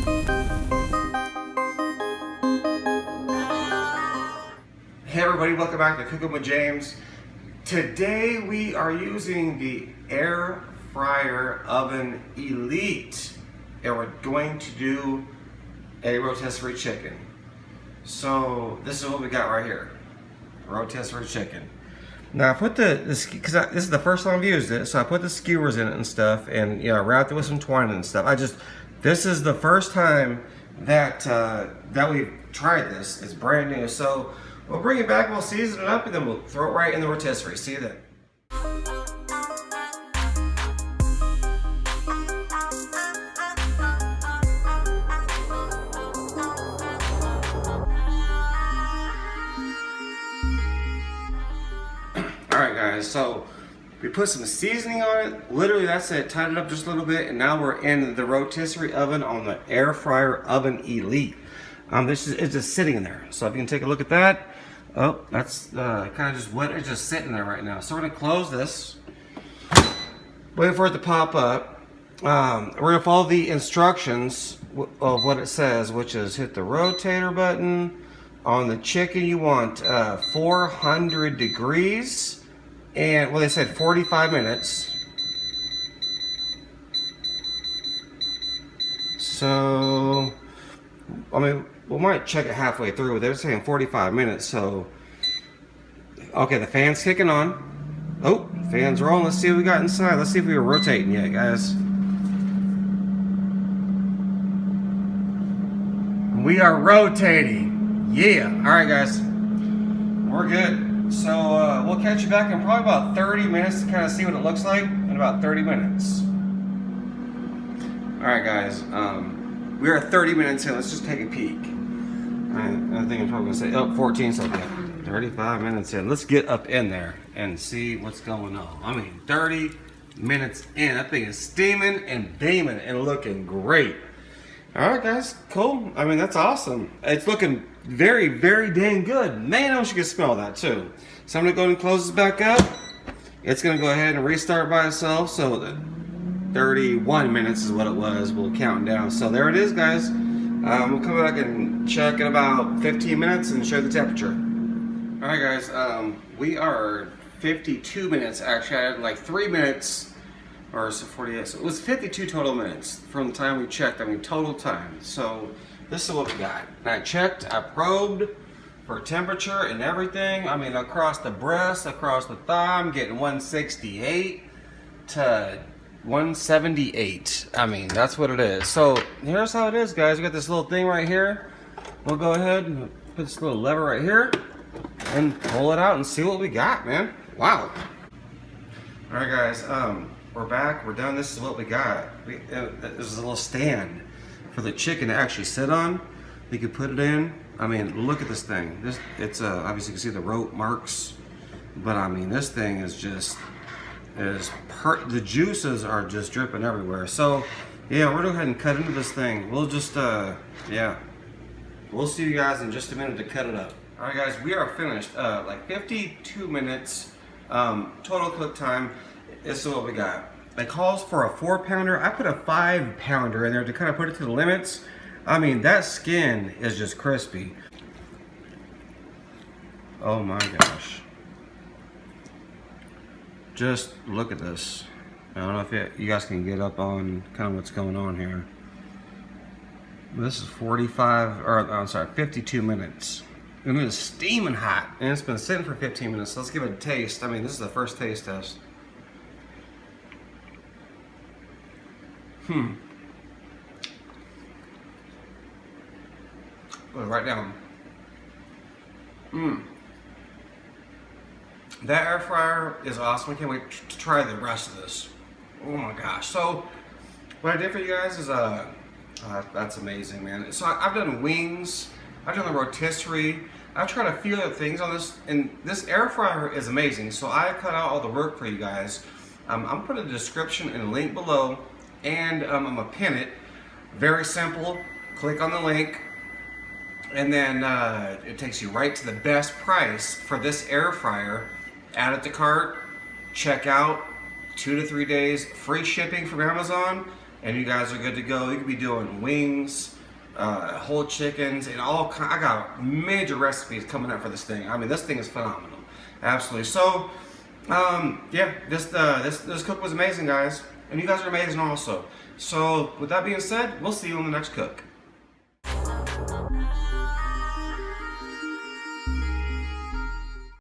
Hey everybody, welcome back to Cooking with James. Today we are using the air fryer oven Elite, and we're going to do a rotisserie chicken. So this is what we got right here, rotisserie chicken. Now I put because this is the first time I've used it, so I put the skewers in it and stuff, and you know, wrapped it with some twine and stuff. This is the first time that that we've tried this. It's brand new, so we'll bring it back, we'll season it up, and then we'll throw it right in the rotisserie. See you then. Alright guys, so we put some seasoning on it. Literally that's it. Tied it up just a little bit, and now we're in the rotisserie oven on the air fryer oven Elite. It's just sitting in there. So if you can take a look at that. Oh, that's kind of just wet. It's just sitting there right now. So we're going to close this. Wait for it to pop up. We're going to follow the instructions of what it says, which is hit the rotator button. On the chicken, you want 400 degrees. And, well, they said 45 minutes. So, I mean, we might check it halfway through. They're saying 45 minutes, so. Okay, the fan's kicking on. Oh, fan's rolling. Let's see what we got inside. Let's see if we were rotating yet, guys. We are rotating. Yeah. All right, guys. We're good. So we'll catch you back in probably about 30 minutes to kind of see what it looks like in about 30 minutes. All right, guys. We are 30 minutes in. Let's just take a peek. I think I'm probably going to say, 14, so yeah, 35 minutes in. Let's get up in there and see what's going on. I mean, 30 minutes in. That thing is steaming and beaming and looking great. All right, guys, cool. I mean, that's awesome. It's looking very, very dang good. Man, I wish you could smell that too. So I'm going to go ahead and close this back up. It's going to go ahead and restart by itself. So the 31 minutes is what it was. We'll count down. So there it is, guys. We'll come back and check in about 15 minutes and show the temperature. All right, guys. We are 52 minutes. Actually, I had like 3 minutes, or so 48. So it was 52 total minutes from the time we checked. I mean, total time. So this is what we got. And I checked. I probed for temperature and everything. I mean, across the breast, across the thigh, I'm getting 168 to 178. I mean, that's what it is. So here's how it is, guys. We got this little thing right here. We'll go ahead and put this little lever right here and pull it out and see what we got, man. Wow. All right, guys. We're back. We're done. This is what we got. There's a little stand for the chicken to actually sit on. You can put it in. I mean, look at this thing. It's obviously you can see the rope marks, but I mean, this thing is just. The juices are just dripping everywhere. So yeah, we're gonna go ahead and cut into this thing. We'll just yeah, we'll see you guys in just a minute to cut it up. All right, guys, we are finished. Like 52 minutes total cook time. This is what we got. It calls for a 4-pounder. I put a 5-pounder in there to kind of put it to the limits. I mean, that skin is just crispy. Oh my gosh. Just look at this. I don't know if you guys can get up on kind of what's going on here. This is 52 minutes. And it's steaming hot, and it's been sitting for 15 minutes. So let's give it a taste. I mean, this is the first taste test. Put it right down. That air fryer is awesome. I can't wait to try the rest of this. Oh my gosh. So what I did for you guys is that's amazing, man. So I've done wings, I've done the rotisserie, I've tried a few other things on this, and this air fryer is amazing. So I cut out all the work for you guys. I'm putting a description and a link below, and I'm gonna pin it. Very simple. Click on the link, and then it takes you right to the best price for this air fryer. Add it to cart, check out, 2 to 3 days, free shipping from Amazon. and you guys are good to go. You could be doing wings, whole chickens, and all kind. I got major recipes coming up for this thing. I mean, this thing is phenomenal, absolutely. So, yeah, this cook was amazing, guys, and you guys are amazing also. So, with that being said, we'll see you on the next cook.